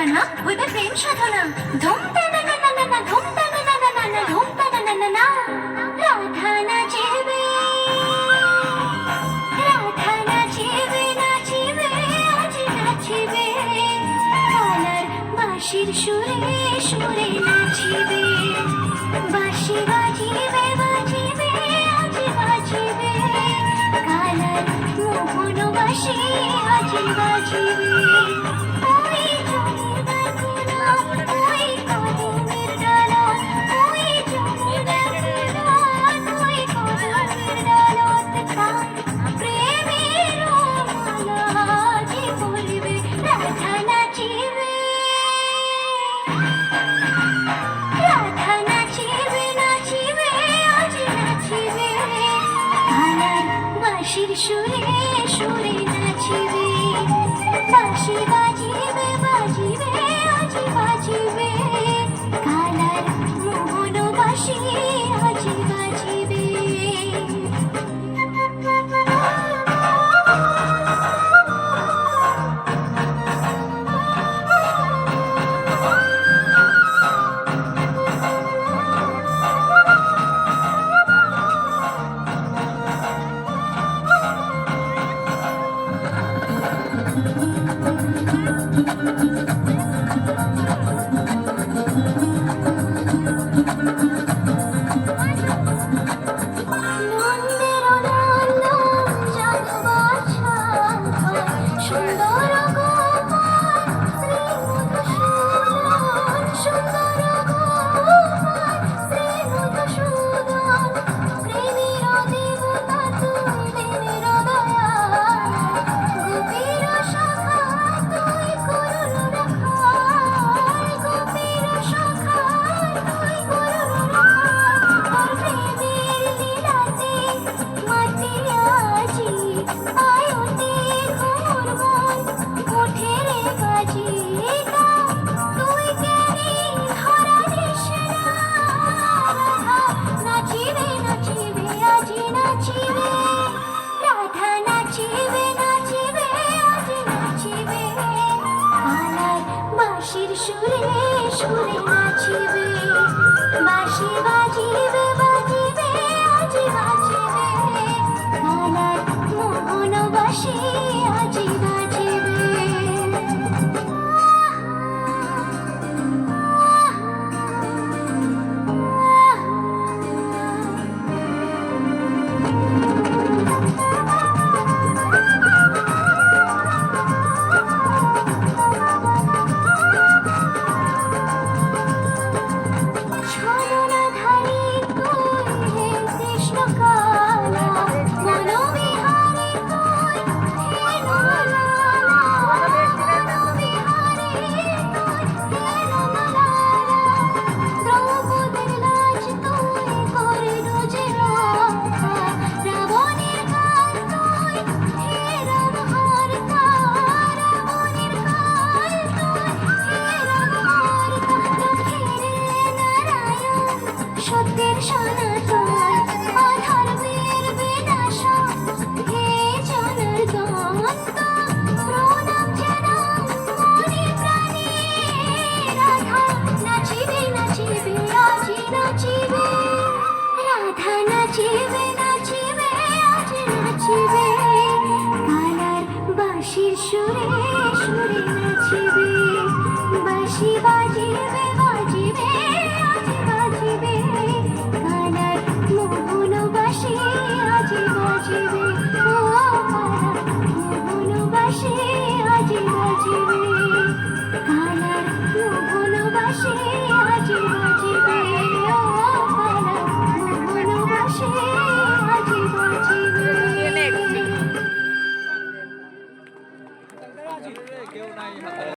সাধনা হইবে প্রেম সাধনা। ধুম টানা না না না না, ধুম টানা না না না না, ধুম টানা না না না। রাধা নাচিবে, রাধা নাচিবে, নাচিবে আজ নাচিবে। কালার বাঁশির সুরে সুরে নাচিবে। বাঁশি বাজিবে বাজিবে আজ বাজিবে। কালার মোহন বাঁশি আজ বাজিবে। ওই জমির ডাকনা, ওই কদমের ডালা, ওই জমির ডাকনা, ওই কদমের ডালত তার প্রেমের মালা যে বলিবে। রাধা নাচিবে, রাধা নাচিবে, নাচিবে আজ নাচিবে। কালার বাঁশির সুরে সুরে নাচিবে। বাঁশি বাজিবে বাজিবে আজ বাজিবে। কালার মোহন বাঁশি আজ বাজিবে। নন্দের নন্দন জনবাছা, সুন্দর গোপাল শ্রী মধুসূদন। সুন্দর গোপাল শ্রী মধুসূদন। প্রেমের দেবতা তুই দেবের দয়াল। গোপীর শাখা তুই করুণ রাখাল। গোপীর শাখা তুই করুণ রাখাল। তোর প্রেমের লীলাতে মাতিয়াছি আয়তে ঘোর মন ওঠে রে বাজি। তুই কেনে ধরা দিস না। রাধা নাচিবে নাচিবে আজি নাচিবে। রাধা নাচিবে নাচিবে আজ নাচিবে। কালার বাঁশির সুরে সুরে নাচিবে। বাঁশি বাজিবে বাজিবে আজ বাজিবে। কালার মোহন বাঁশি আজ বাজিবে। ছলনাধারী তুই হে কৃষ্ণকালা, মনোবিহারী তুই হে রমলালা। মনোবিহারী তুই হে রমলালা। দ্রৌপদীর লাজ তুই করিলু যে রক্ষা। রাবণের কাল তুই হে রামহর্তা। রাবণের কাল তুই হে রামহর্তা। লক্ষ্মীর নারায়ণ সত্যের সনাতন, অধর্মের বিনাশক হে জনার্দন। প্রণাম জানাই মনে প্রাণে। রাধা নাচিবে নাচিবে আজ নাচিবে। রাধা নাচিবে নাচিবে আজ নাচিবে। কালার বাঁশির সুরে